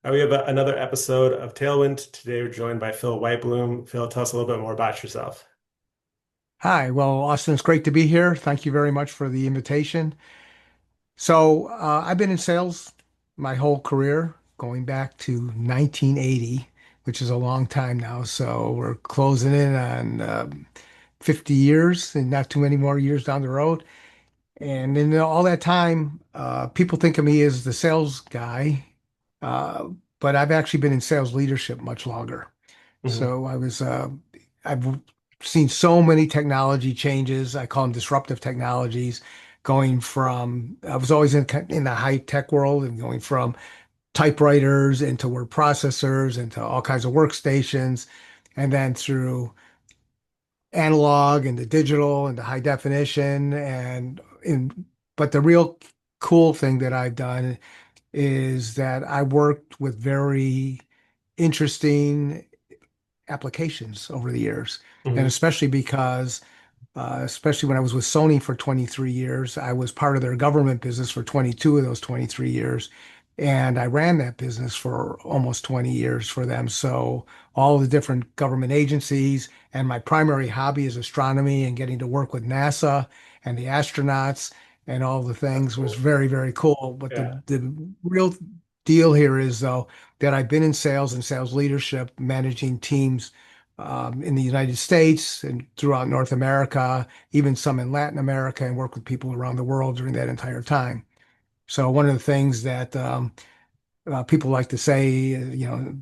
We have another episode of Tailwind. Today we're joined by Phil Whitebloom. Phil, tell us a little bit more about yourself. Hi, well, Austin, it's great to be here. Thank you very much for the invitation. I've been in sales my whole career, going back to 1980, which is a long time now. So we're closing in on 50 years and not too many more years down the road. And in all that time, people think of me as the sales guy, uh, but I've actually been in sales leadership much longer. Hmm. I've seen so many technology changes. I call them disruptive technologies, going from, I was always in the high tech world and going from typewriters into word processors, into all kinds of workstations, and then through analog and the digital and the high definition. But the real cool thing that I've done is that I worked with very interesting applications over the years. And Hmm. especially because, especially when I was with Sony for 23 years, I was part of their government business for 22 of those 23 years. And I ran that business for almost 20 years for them. So all the different government agencies, and my primary hobby is astronomy and getting to work with NASA and the astronauts and all the That's things was cool. very, very cool. But the, Yeah. the real deal here is, though, that I've been in sales and sales leadership, managing teams in the United States and throughout North America, even some in Latin America, and work with people around the world during that entire time. So one of the things that people like to say,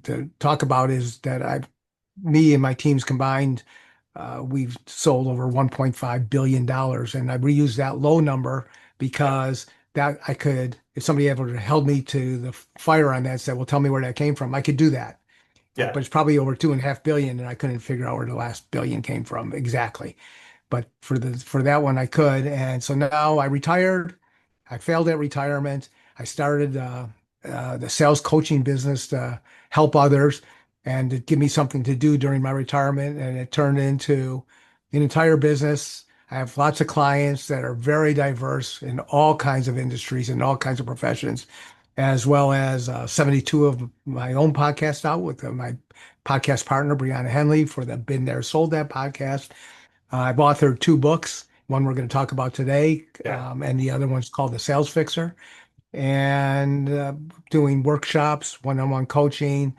to talk about is that me and my teams combined, we've sold over $1.5 billion. And I reuse that low number Yeah. because that I could, if somebody ever held me to the fire on that and said, well, tell me where that came from, I could do that. Yeah. But it's probably over 2.5 billion, and I couldn't figure out where the last billion came from exactly. But for that one, I could. And so now I retired. I failed at retirement. I started the sales coaching business to help others and to give me something to do during my retirement. And it turned into an entire business. I have lots of clients that are very diverse in all kinds of industries and all kinds of professions, as well as 72 of my own podcast out with my podcast partner, Brianna Henley, for the BeenThere Sold That podcast. I've authored two books. One we're going to talk about today, Yeah. and the other one's called The Sales Fixer. And doing workshops, one-on-one coaching,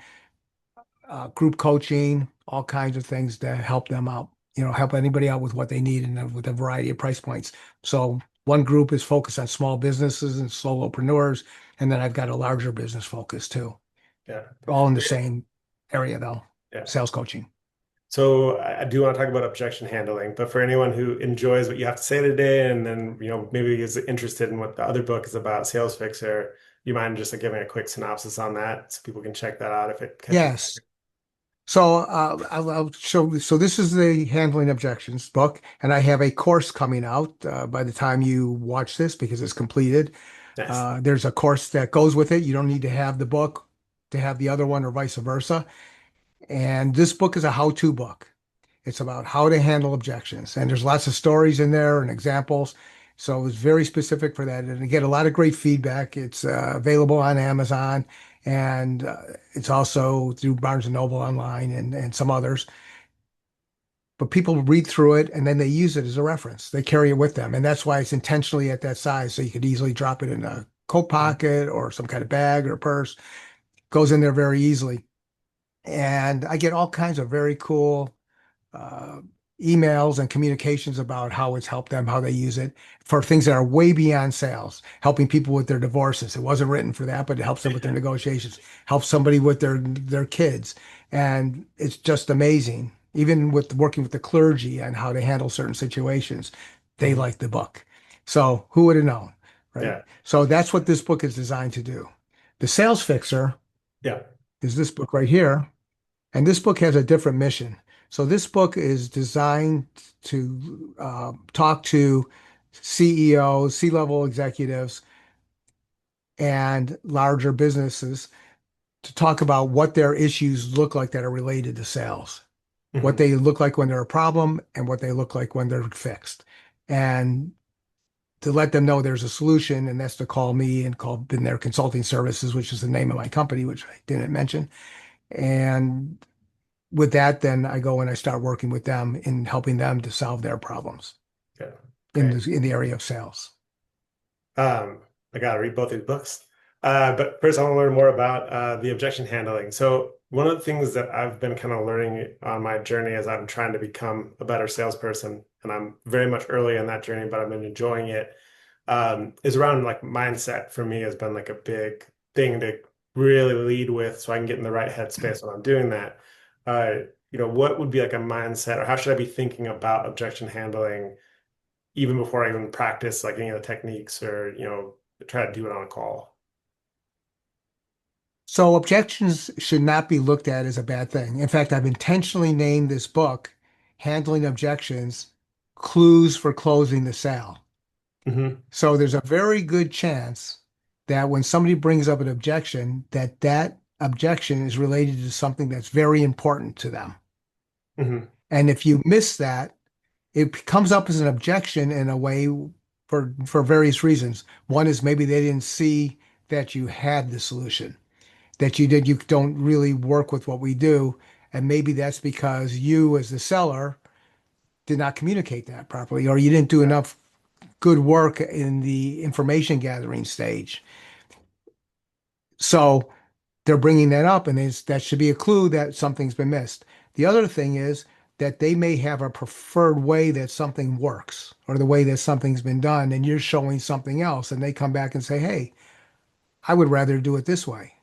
group coaching, all kinds of things to help them out, help anybody out with what they need and with a variety of price points. So one group is focused on small businesses and solopreneurs, and then I've got a larger business focus too, Yeah. all in the same area though, Yeah. sales coaching. So I do want to talk about objection handling, but for anyone who enjoys what you have to say today and then, maybe is interested in what the other book is about, Sales Fixer, you mind just like giving a quick synopsis on that so people can check that out if it catches. Yes. So I'll show. So this is the Handling Objections book, and I have a course coming out by the time you watch this because it's completed. Nice. There's a course that goes with it. You don't need to have the book to have the other one, or vice versa. And this book is a how-to book. It's about how to handle objections, and there's lots of stories in there and examples. So it's very specific for that, and I get a lot of great feedback. It's available on Amazon, and it's also through Barnes and Noble online and some others. But people read through it and then they use it as a reference. They carry it with them, and that's why it's intentionally at that size, so you could easily drop it in a coat Mhm. pocket or some kind of bag or purse. Goes in there very easily, and I get all kinds of very cool uh, emails and communications about how it's helped them, how they use it for things that are way beyond sales, helping people with their divorces. It wasn't written for that, but it helps them with their negotiations, helps somebody with their kids. And it's just amazing. Even with working with the clergy and how to handle certain situations, they Mhm. like the book. So who would have known, right? Yeah. So that's what this book is designed to do. The Sales Fixer Yeah. is this book right here. And this book has a different mission. So this book is designed to talk to CEOs, C-level executives, and larger businesses to talk about what their issues look like that are related to sales, what Mhm. they look like when they're a problem, and what they look like when they're fixed. And to let them know there's a solution, and that's to call me and call BeenThere Consulting Services, which is the name of my company, which I didn't mention. And with that, then I go and I start working with them in helping them to solve their problems Yeah. Great. in the area of sales. Um, I gotta read both these books. But first, I want to learn more about the objection handling. So, one of the things that I've been kind of learning on my journey as I'm trying to become a better salesperson, and I'm very much early in that journey, but I've been enjoying it, is around like mindset for me has been like a big thing to really lead with so I can get in the right headspace when I'm doing that. Uh, what would be like a mindset, or how should I be thinking about objection handling even before I even practice like any of the techniques or, try to do it on a call? So objections should not be looked at as a bad thing. In fact, I've intentionally named this book Handling Objections, Clues for Closing the Sale. Hmm. So there's a very good chance that when somebody brings up an objection, that objection is related to something that's very important to them. Hmm. And if you miss that, it comes up as an objection in a way for various reasons. One is maybe they didn't see that you had the solution, that you don't really work with what we do. And maybe that's because you, as the seller, did not communicate that properly, or you didn't do Yeah. enough good work in the information gathering stage. So they're bringing that up, and that should be a clue that something's been missed. The other thing is that they may have a preferred way that something works or the way that something's been done, and you're showing something else, and they come back and say, "Hey, I would rather do it this way."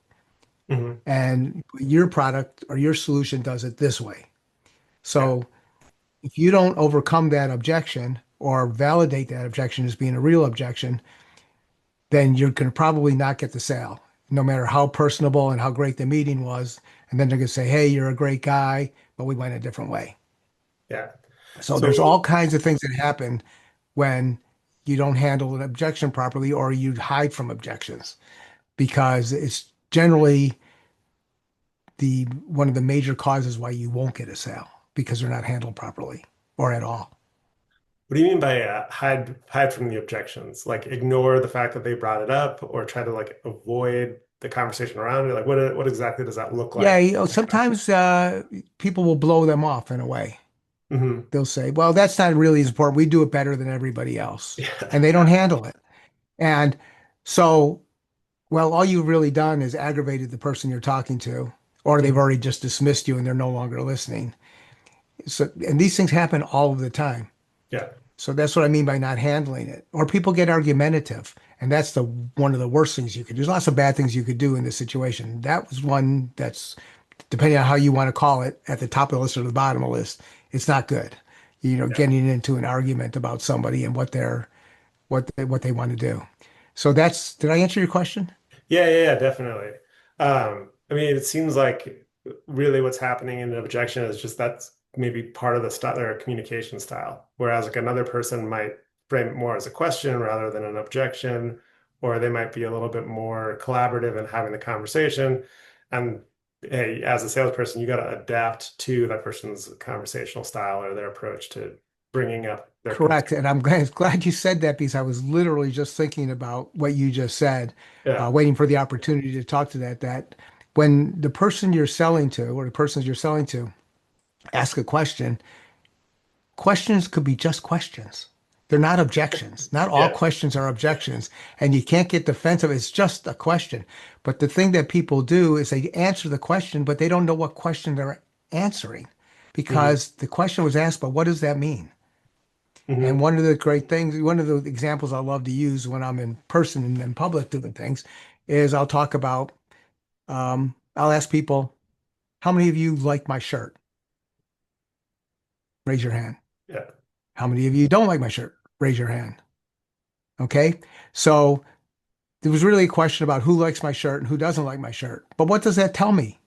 Hmm. And your product or your solution does it this way. Yeah. So if you don't overcome that objection or validate that objection as being a real objection, then you're going to probably not get the sale, no matter how personable and how great the meeting was. And then they're going to say, "Hey, you're a great guy, but we went a different way." Yeah. So there's So, all kinds of things that happen when you don't handle an objection properly or you hide from objections because it's generally the one of the major causes why you won't get a sale because they're not handled properly or at all. what do you mean by hide from the objections? Like ignore the fact that they brought it up, or try to like avoid the conversation around it? Like what exactly does that look Yeah, like? sometimes people will blow them off in a way. Hmm. They'll say, "Well, that's not really as important. We do it better than everybody else." Yeah. And they don't handle it. And so, well, all you've really done is aggravated the person you're talking to, or they've Mhm. already just dismissed you and they're no longer listening. So, and these things happen all of the time. Yeah. So that's what I mean by not handling it. Or people get argumentative, and that's the one of the worst things you could do. There's lots of bad things you could do in this situation. That was one that's, depending on how you want to call it, at the top of the list or the bottom of the list. It's not good. Yeah. Getting into an argument about somebody and what they want to do. So that's, did I answer your question? Yeah, yeah, yeah, definitely. I mean, it seems like really what's happening in an objection is just that's maybe part of the style or communication style. Whereas like another person might frame it more as a question rather than an objection, or they might be a little bit more collaborative in having the conversation. And hey, as a salesperson, you got to adapt to that person's conversational style or their approach to bringing up their Correct. concern. And I'm glad you said that because I was literally just thinking about what you just said, Yeah. waiting for the opportunity to talk to that when the person you're selling to or the persons you're selling to ask a question, questions could be just questions. They're not objections. Not all Yeah. questions are objections, and you can't get defensive. It's just a question. But the thing that people do is they answer the question, but they don't know what question they're answering Hmm. because the question was asked, but what does that mean? And Hmm. one of the great things, one of the examples I love to use when I'm in person and in public doing things is I'll talk about, I'll ask people, how many of you like my shirt? Raise your hand. Yeah. How many of you don't like my shirt? Raise your hand. Okay. So there was really a question about who likes my shirt and who doesn't like my shirt. But what does that tell me?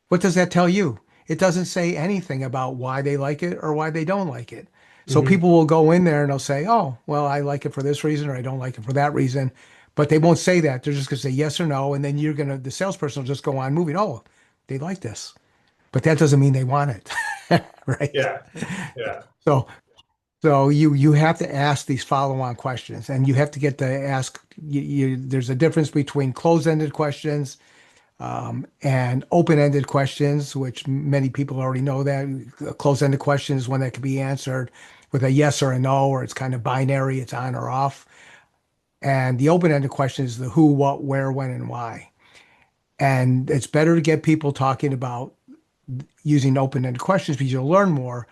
What does that tell you? It doesn't say anything about why they like it or why they don't like it. So Hmm. people will go in there and they'll say, "Oh, well, I like it for this reason or I don't like it for that reason." But they won't say that. They're just going to say yes or no. And then the salesperson will just go on moving. "Oh, they like this." But that doesn't mean they want it. Right. Yeah. Yeah. So So you have to ask these follow-on questions, and you have to get to ask. There's a difference between closed-ended questions and open-ended questions, which many people already know that. A closed-ended question is one that can be answered with a yes or a no, or it's kind of binary, it's on or off. And the open-ended question is the who, what, where, when, and why. And it's better to get people talking about using open-ended questions because you'll learn more.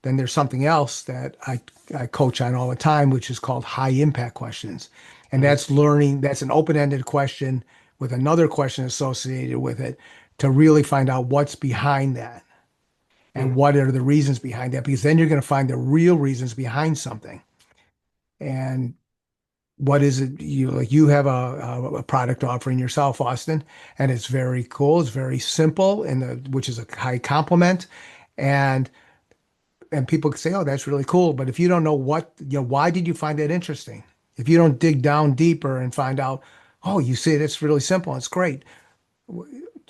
Then there's something else that I coach on all the time, which is called high impact questions. And Mhm. that's learning, that's an open-ended question with another question associated with it to really find out what's behind that and Mhm. what are the reasons behind that, because then you're going to find the real reasons behind something. And what is it you like? You have a product offering yourself, Austin, and it's very cool. It's very simple, and which is a high compliment. And people can say, "Oh, that's really cool," but if you don't know why did you find that interesting? If you don't dig down deeper and find out, "Oh, you see, it's really simple. It's great.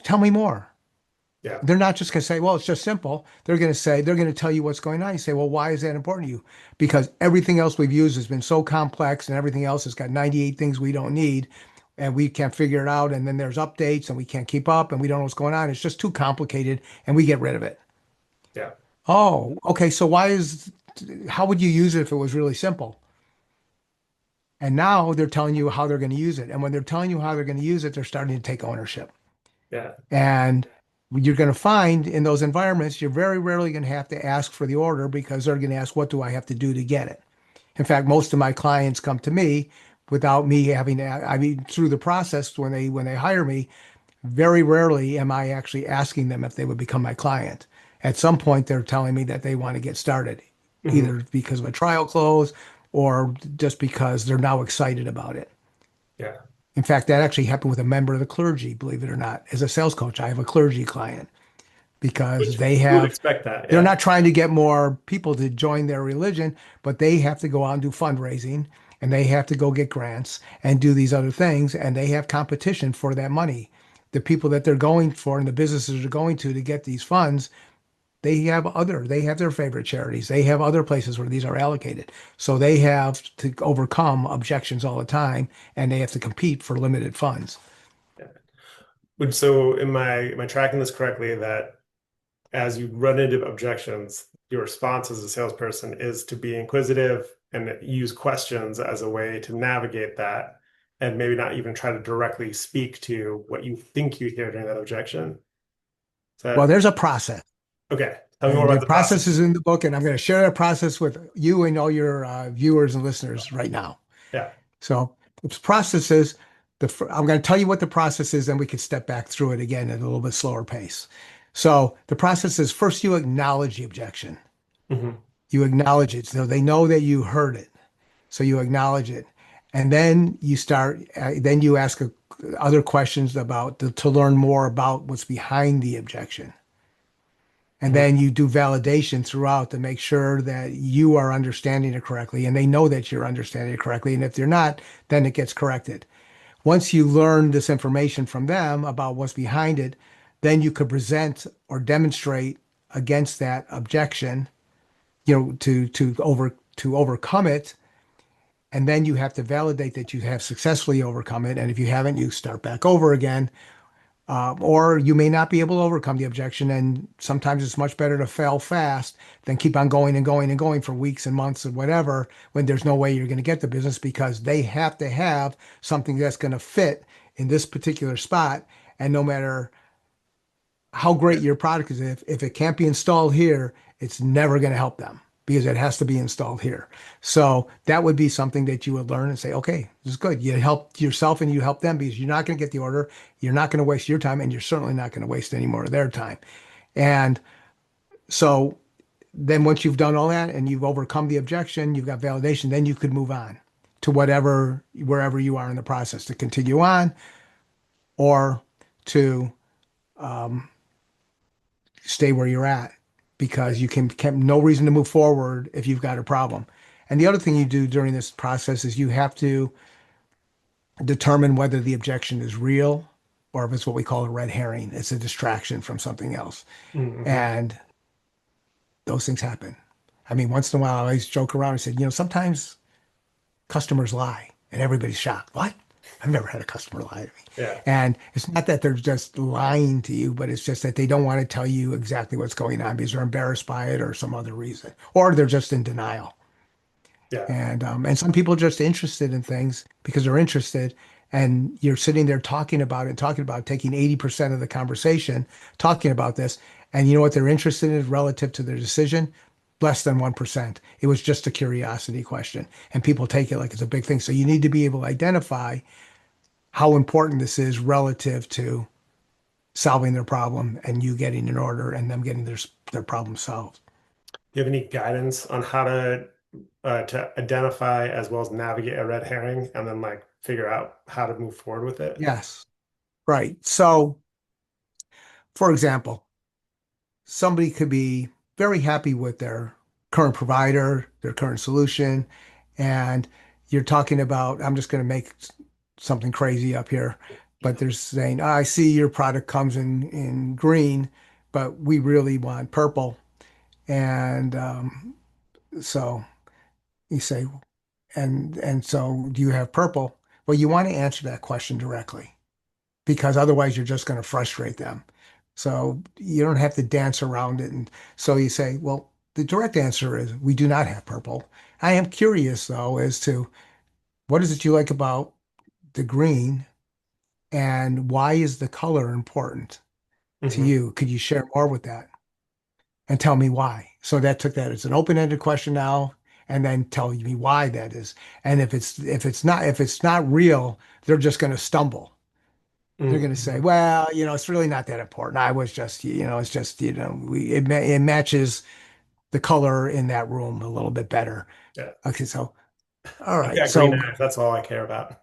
Tell me more." Yeah. They're not just going to say, "Well, it's just simple." They're going to tell you what's going on. You say, "Well, why is that important to you?" Because everything else we've used has been so complex, and everything else has got 98 things we don't need, and we can't figure it out. And then there's updates, and we can't keep up, and we don't know what's going on. It's just too complicated, and we get rid of it. Yeah. Oh, okay. So how would you use it if it was really simple? And now they're telling you how they're going to use it. And when they're telling you how they're going to use it, they're starting to take ownership. Yeah. And you're going to find in those environments, you're very rarely going to have to ask for the order because they're going to ask, what do I have to do to get it? In fact, most of my clients come to me without me having to, I mean, through the process when they hire me, very rarely am I actually asking them if they would become my client. At some point, they're telling me that they want to get started, Mhm. either because of a trial close or just because they're now excited about it. Yeah. In fact, that actually happened with a member of the clergy, believe it or not. As a sales coach, I have a clergy client because Which you would expect that. they're Yeah. not trying to get more people to join their religion, but they have to go out and do fundraising and they have to go get grants and do these other things. And they have competition for that money. The people that they're going for and the businesses they're going to get these funds, they have their favorite charities. They have other places where these are allocated. So they have to overcome objections all the time and they have to compete for limited funds. Yeah. So am I tracking this correctly that as you run into objections, your response as a salesperson is to be inquisitive and use questions as a way to navigate that and maybe not even try to directly speak to what you think you hear during that objection. Is Well, that there's a process. okay? Tell me more And about the the process. process is in the book, and I'm going to share that process with you and all your viewers and listeners right now. Yeah. So the process is I'm going to tell you what the process is, and we can step back through it again at a little bit slower pace. So the process is first you acknowledge the objection. Hmm. You acknowledge it, so they know that you heard it. So you acknowledge it, and then then you ask other questions to learn more about what's behind the objection. And Hmm. then you do validation throughout to make sure that you are understanding it correctly and they know that you're understanding it correctly. And if they're not, then it gets corrected. Once you learn this information from them about what's behind it, then you could present or demonstrate against that objection, to overcome it. And then you have to validate that you have successfully overcome it. And if you haven't, you start back over again. Or you may not be able to overcome the objection. And sometimes it's much better to fail fast than keep on going and going and going for weeks and months or whatever when there's no way you're going to get the business because they have to have something that's going to fit in this particular spot. And no matter how Yeah. great your product is, if it can't be installed here, it's never going to help them because it has to be installed here. So that would be something that you would learn and say, okay, this is good. You help yourself and you help them because you're not going to get the order. You're not going to waste your time and you're certainly not going to waste any more of their time. And so then once you've done all that and you've overcome the objection, you've got validation, then you could move on to wherever you are in the process to continue on or to stay where you're at because you can no reason to move forward if you've got a problem. And the other thing you do during this process is you have to determine whether the objection is real or if it's what we call a red herring. It's a distraction from something else. Hmm. And those things happen. I mean, once in a while, I always joke around and said, sometimes customers lie and everybody's shocked. What? I've never had a customer lie to me. Yeah. And it's not that they're just lying to you, but it's just that they don't want to tell you exactly what's going on because they're embarrassed by it or some other reason, or they're just in denial. Yeah. And some people are just interested in things because they're interested, and you're sitting there talking about taking 80% of the conversation, talking about this, and you know what they're interested in relative to their decision? Less than 1%. It was just a curiosity question, and people take it like it's a big thing. So you need to be able to identify how important this is relative to solving their problem and you getting an order and them getting their problem solved. Do you have any guidance on how to identify as well as navigate a red herring and then like figure out how to move forward with it? Yes, right. So, for example, somebody could be very happy with their current provider, their current solution, and you're talking about, I'm just going to make something crazy up here, but they're saying, I see your product comes in green, but we really want purple. And so you say, and so do you have purple? Well, you want to answer that question directly because otherwise you're just going to frustrate them. So you don't have to dance around it. And so you say, well, the direct answer is we do not have purple. I am curious though as to what is it you like about the green and why is the color important to Hmm. you? Could you share more with that and tell me why? So that took that as an open-ended question now, and then tell me why that is. And if it's not real, they're just going to stumble. They're going to say, Hmm. well, it's really not that important. I was just, it's just, it matches the color in that room a little bit better. Yeah. Okay, so all I've right. got green So eyes. That's all I care about.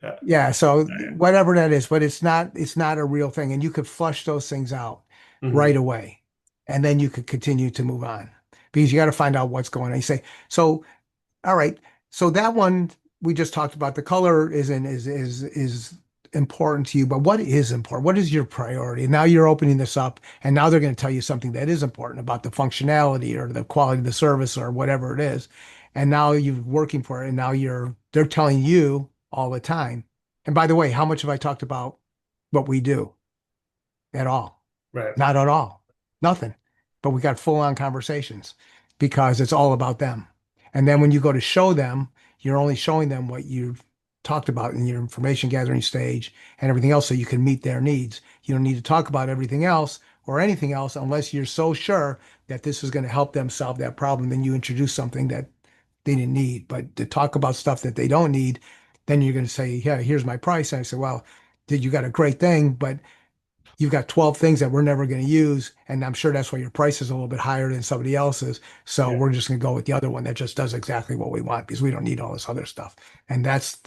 Yeah. yeah, so whatever that is, but it's not a real thing. And you could flush those things out Hmm. right away. And then you could continue to move on because you got to find out what's going on. You say, so all right. So that one we just talked about, the color is important to you, but what is important? What is your priority? Now you're opening this up, and now they're going to tell you something that is important about the functionality or the quality of the service or whatever it is. And now you're working for it, and now they're telling you all the time. And by the way, how much have I talked about what we do at all? Right. Not at all. Nothing. But we got full on conversations because it's all about them. And then when you go to show them, you're only showing them what you've talked about in your information gathering stage and everything else so you can meet their needs. You don't need to talk about everything else or anything else unless you're so sure that this is going to help them solve that problem. Then you introduce something that they didn't need. But to talk about stuff that they don't need, then you're going to say, yeah, here's my price. And I say, well, did you got a great thing, but you've got 12 things that we're never going to use. And I'm sure that's why your price is a little bit higher than somebody else's. So Yeah. we're just going to go with the other one that just does exactly what we want because we don't need all this other stuff. And that's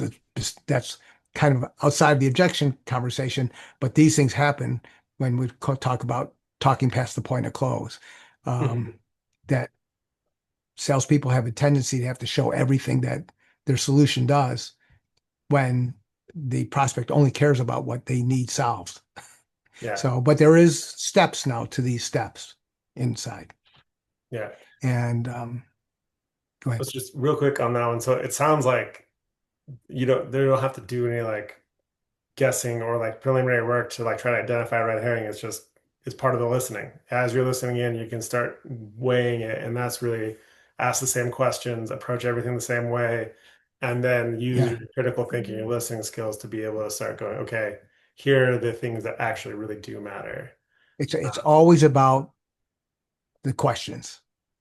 kind of outside the objection conversation. But these things happen when we talk about talking past the point of close. Um, Hmm. that salespeople have a tendency to have to show everything that their solution does when the prospect only cares about what they need solved. Yeah. So, but there is steps now to these steps inside. Yeah. And go ahead. Let's just real quick on that one. So it sounds like they don't have to do any like guessing or like preliminary work to like try to identify a red herring. It's part of the listening. As you're listening in, you can start weighing it, and that's really ask the same questions, approach everything the same way, and then use Yeah, your critical thinking, your listening skills to be able to start going, okay, here are the things that actually really do matter. it's always about the questions,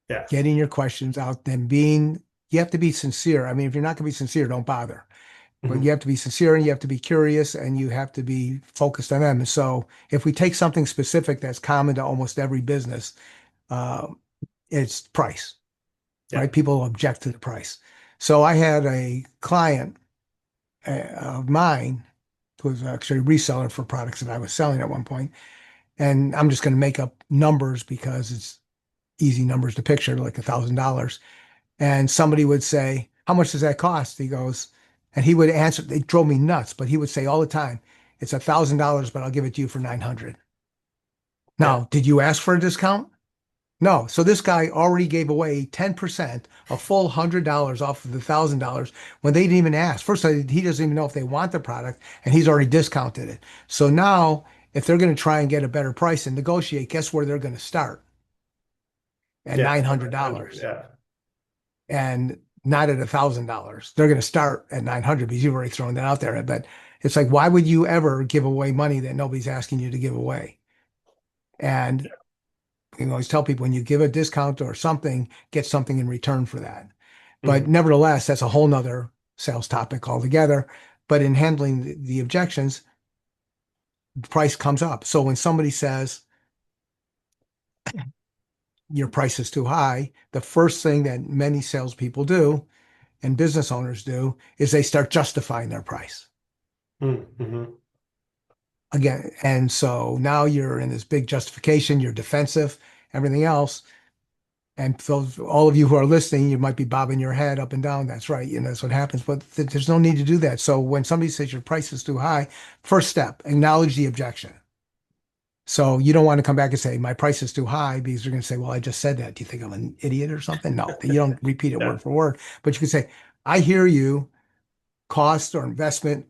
Yes. getting your questions out, you have to be sincere. I mean, if you're not going to be sincere, don't bother. But you Hmm. have to be sincere and you have to be curious and you have to be focused on them. And so if we take something specific that's common to almost every business, uh, it's price, Yeah. right? People object to the price. So I had a client of mine who was actually a reseller for products that I was selling at one point. And I'm just going to make up numbers because it's easy numbers to picture, like $1,000. And somebody would say, how much does that cost? He goes, and he would answer, they drove me nuts, but he would say all the time, it's $1,000, but I'll give it to you for 900. Yeah. Now, did you ask for a discount? No. So this guy already gave away 10%, a full $100 off of the $1,000 when they didn't even ask. First, he doesn't even know if they want the product, and he's already discounted it. So now, if they're going to try and get a better price and negotiate, guess where they're going to start? At Yeah. 900. $900 Yeah. and not at $1,000. They're going to start at 900 because you've already thrown that out there. But it's like, why would you ever give away money that nobody's asking you to give away? And you always tell people when you give a discount or something, get something in return for that. But Mhm. nevertheless, that's a whole nother sales topic altogether. But in handling the objections, the price comes up. So when somebody says your price is too high, the first thing that many salespeople do and business owners do is they start justifying their price. Mhm. Again, and so now you're in this big justification, you're defensive, everything else. And those, all of you who are listening, you might be bobbing your head up and down. That's right. You know, that's what happens. But there's no need to do that. So when somebody says your price is too high, first step, acknowledge the objection. So you don't want to come back and say, my price is too high because they're going to say, well, I just said that. Do you think I'm an idiot or something? No, you don't repeat it Yeah. word for word, but you can say, I hear you. Cost or investment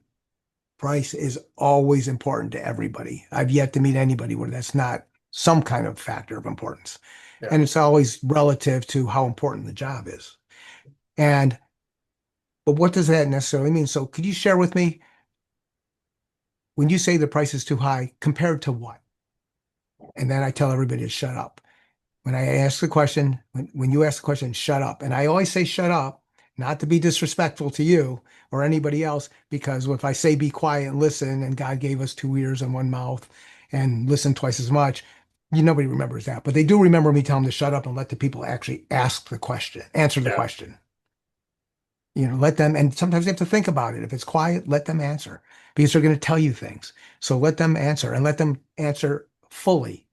price is always important to everybody. I've yet to meet anybody where that's not some kind of factor of importance. Yeah. And it's always relative to how important the job is. And, but what does that necessarily mean? So could you share with me when you say the price is too high, compared to what? And then I tell everybody to shut up. When I ask the question, when you ask the question, shut up. And I always say shut up, not to be disrespectful to you or anybody else, because if I say be quiet and listen, and God gave us two ears and one mouth and listen twice as much, nobody remembers that. But they do remember me telling them to shut up and let the people actually ask the question, answer the Yeah. question. You know, let them, and sometimes they have to think about it. If it's quiet, let them answer because they're going to tell you things. So let them answer and let them answer fully.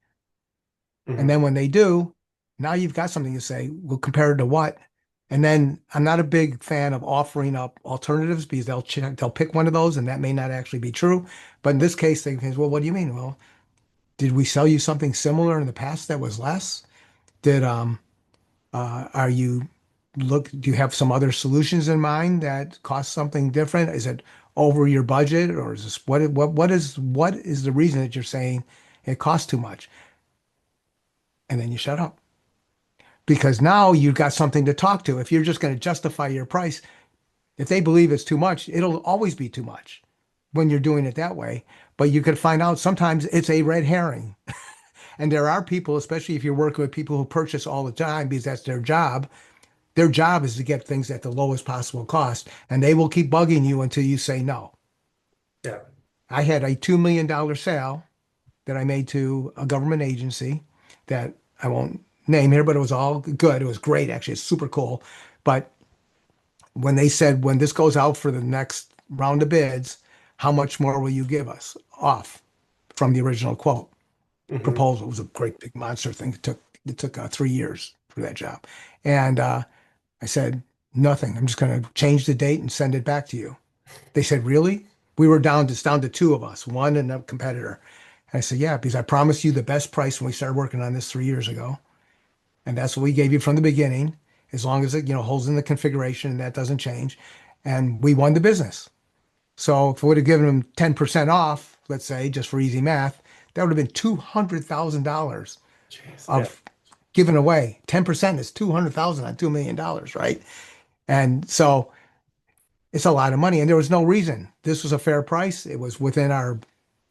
And Mhm. then when they do, now you've got something to say. Well, compared to what? And then I'm not a big fan of offering up alternatives because they'll pick one of those and that may not actually be true. But in this case, they say, well, what do you mean? Well, did we sell you something similar in the past that was less? Did are you do you have some other solutions in mind that cost something different? Is it over your budget or is this what is the reason that you're saying it costs too much? And then you shut up. Because now you've got something to talk to. If you're just going to justify your price, if they believe it's too much, it'll always be too much when you're doing it that way. But you could find out sometimes it's a red herring. And there are people, especially if you're working with people who purchase all the time because that's their job. Their job is to get things at the lowest possible cost, and they will keep bugging you until you say no. Yeah. I had a $2 million sale that I made to a government agency that I won't name here, but it was all good. It was great, actually. It's super cool. But when they said, when this goes out for the next round of bids, how much more will you give us off from the original quote? Mhm. Proposal. It was a great big monster thing. It took 3 years for that job. And I said, nothing. I'm just going to change the date and send it back to you. They said, really? We were down to two of us, one and a competitor. And I said, yeah, because I promised you the best price when we started working on this 3 years ago. And that's what we gave you from the beginning, as long as it, holds in the configuration and that doesn't change. And we won the business. So if we would have given them 10% off, let's say, just for easy math, that would have been $200,000 Jeez. Yeah. of given away. 10% is 200,000 on $2 million, right? And so it's a lot of money. And there was no reason. This was a fair price. It was within our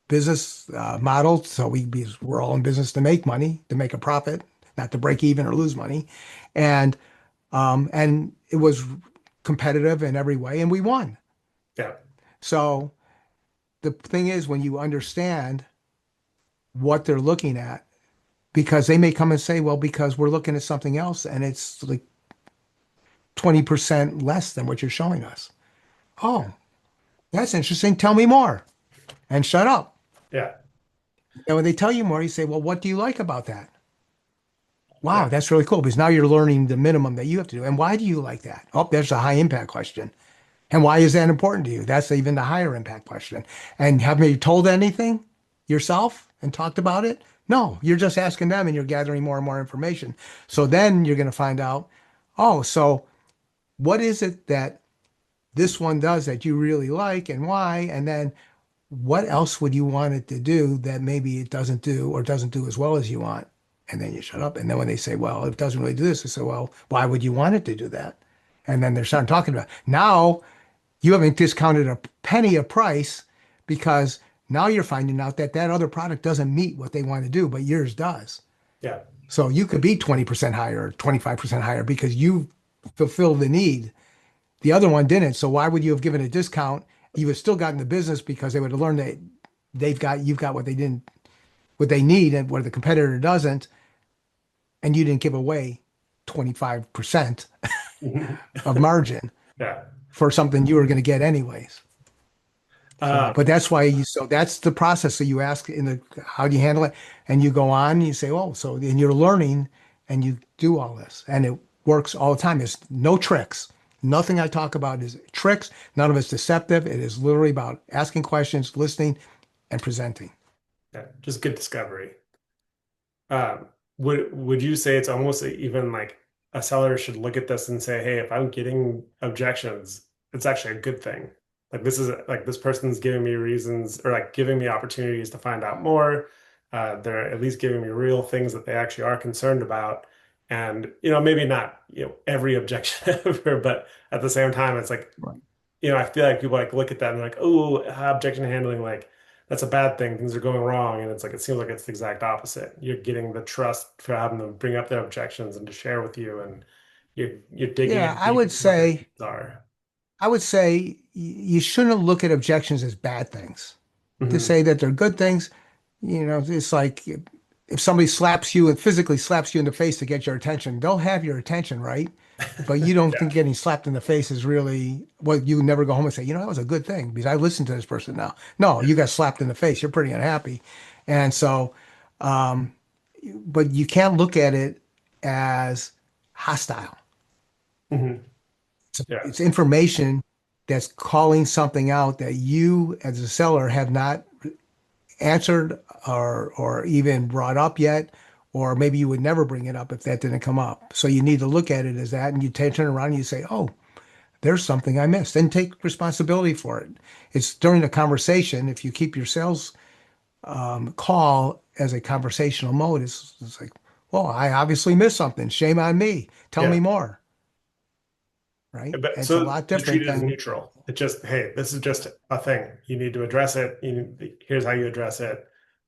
business model. So because we're all in business to make money, to make a profit, not to break even or lose money. And it was competitive in every way, and we won. Yeah. So the thing is, when you understand what they're looking at, because they may come and say, well, because we're looking at something else and it's like 20% less than what you're showing us. Oh, that's interesting. Tell me more and shut up. Yeah. And when they tell you more, you say, well, what do you like about that? Yeah. Wow, that's really cool because now you're learning the minimum that you have to do. And why do you like that? Oh, there's a high impact question. And why is that important to you? That's even the higher impact question. And have you told anything? yourself and talked about it? No, you're just asking them and you're gathering more and more information. So then you're going to find out, oh, so what is it that this one does that you really like and why? And then what else would you want it to do that maybe it doesn't do or doesn't do as well as you want? And then you shut up. And then when they say, well, it doesn't really do this, I say, well, why would you want it to do that? And then they're starting talking about it. Now you haven't discounted a penny of price because now you're finding out that that other product doesn't meet what they want to do, but yours does. Yeah. So you could be 20% higher, or 25% higher because you fulfill the need. The other one didn't. So why would you have given a discount? You would have still gotten the business because they would have learned that you've got what they didn't, what they need and what the competitor doesn't, and you didn't give away 25% of margin Yeah. for something you were going to get anyways. So, Um, but that's why so that's the process. So you ask in the, how do you handle it? And you go on, and you say, oh, so, and you're learning and you do all this and it works all the time. There's no tricks. Nothing I talk about is tricks. None of it's deceptive. It is literally about asking questions, listening, and presenting. yeah, just good discovery. Um, would you say it's almost even like a seller should look at this and say, hey, if I'm getting objections, it's actually a good thing. Like this is like this person's giving me reasons or like giving me opportunities to find out more. They're at least giving me real things that they actually are concerned about. And maybe not, every objection ever, but at the same time, it's like Right. I feel like people like look at that and like, oh, objection handling, like that's a bad thing. Things are going wrong. And it's like, it seems like it's the exact opposite. You're getting the trust for having them bring up their objections and to share with you. And you're digging Yeah, in deep into what their needs are. I would say you shouldn't look at objections as bad things. To Hmm. say that they're good things, it's like if somebody slaps you and physically slaps you in the face to get your attention, they'll have your attention, right? But you don't Yeah. think getting slapped in the face is really well, you never go home and say, that was a good thing because I listened to this person now. No, you got slapped in the face. You're pretty unhappy. And so, um, but you can't look at it as hostile. Hmm. Yeah. It's information that's calling something out that you as a seller have not answered or even brought up yet, or maybe you would never bring it up if that didn't come up. So you need to look at it as that, and you turn around and you say, "Oh, there's something I missed," and take responsibility for it. It's during the conversation. If you keep your sales call as a conversational mode, it's like, "Well, I obviously missed something. Shame on me. Tell me Yeah. more." Right? But It's a so lot to treat different it as than, neutral. It just, hey, this is just a thing. You need to address it. Here's how you address it. you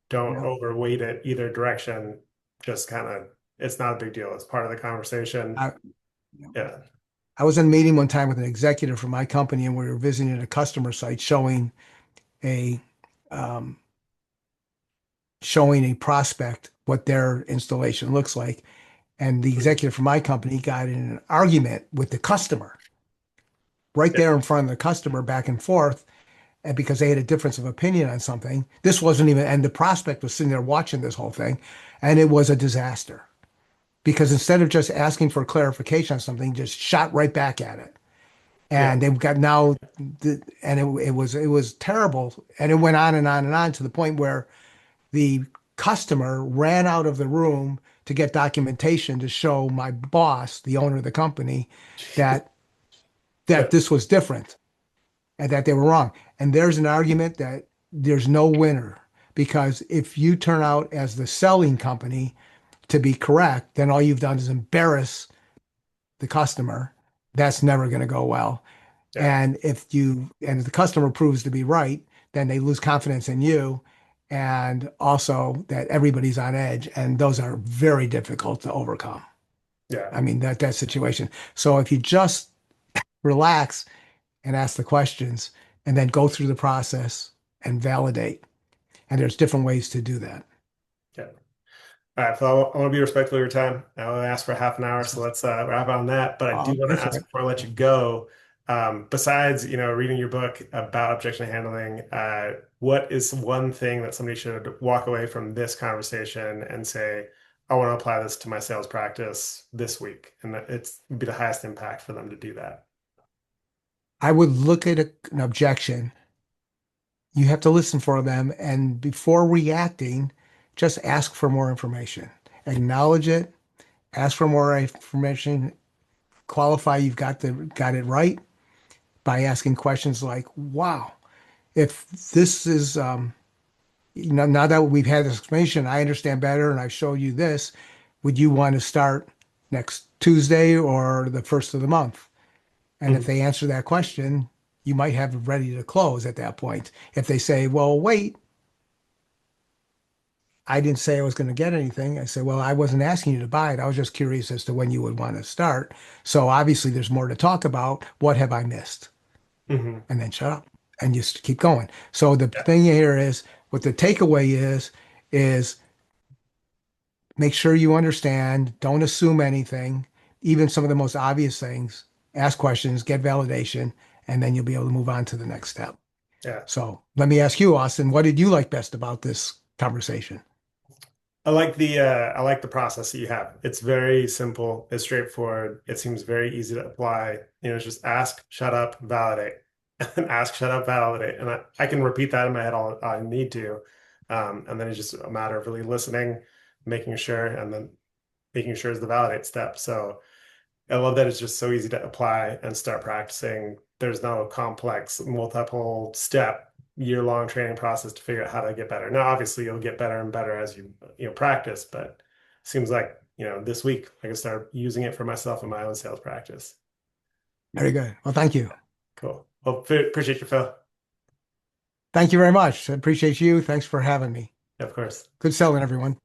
Don't know, overweight it either direction. Just kind of, it's not a big deal. It's part of the conversation. I, you know, Yeah. I was in a meeting one time with an executive from my company, and we were visiting a customer site a um, showing a prospect what their installation looks like. And the Mhm. executive from my company got in an argument with the customer right Yeah. there in front of the customer, back and forth, and because they had a difference of opinion on something. This wasn't even, and the prospect was sitting there watching this whole thing, and it was a disaster because instead of just asking for clarification on something, just shot right back at it. Yeah. And they've got now, and it was terrible, and it went on and on and on to the point where the customer ran out of the room to get documentation to show my boss, the owner of the company, Jeez. that Yeah. this was different and that they were wrong. And there's an argument that there's no winner because if you turn out as the selling company to be correct, then all you've done is embarrass the customer. That's never going to go well. Yeah. And if the customer proves to be right, then they lose confidence in you. And also that everybody's on edge. And those are very difficult to overcome. Yeah. I mean, that situation. So if you just relax and ask the questions and then go through the process and validate, and there's different ways to do that. Yeah. All right, Phil, I want to be respectful of your time. I only asked for half an hour, so let's wrap on that. But I do want to That's all ask right. before I let you go, besides, reading your book about objection handling, what is one thing that somebody should walk away from this conversation and say, I want to apply this to my sales practice this week, and that would be the highest impact for them to do that. I would look at an objection You have to listen for them. And before reacting, just ask for more information. Acknowledge it, ask for more information, qualify you've got it right by asking questions like, wow, if this is now that we've had this explanation, I understand better and I show you this, would you want to start next Tuesday or the first of the month? And if Mhm. they answer that question, you might have it ready to close at that point. If they say, well, wait, I didn't say I was going to get anything. I said, well, I wasn't asking you to buy it. I was just curious as to when you would want to start. So obviously there's more to talk about. What have I missed? Mhm. And then shut up and just keep going. So the Yeah. thing here is what the takeaway is make sure you understand, don't assume anything, even some of the most obvious things. Ask questions, get validation, and then you'll be able to move on to the next step. Yeah. So let me ask you, Austin, what did you like best about this conversation? I like the process that you have. It's very simple, it's straightforward. It seems very easy to apply. It's just ask, shut up, validate. And ask, shut up, validate. And I can repeat that in my head all I need to. And then it's just a matter of really listening, making sure, and then making sure is the validate step. So I love that it's just so easy to apply and start practicing. There's no complex, multiple step, year-long training process to figure out how to get better. Now, obviously, you'll get better and better as you practice, but it seems like, this week I can start using it for myself in my own sales practice. Very good. Well, thank you. Cool. Well, appreciate you, Phil. Thank you very much. I appreciate you. Thanks for having me. Of course. Good selling, everyone.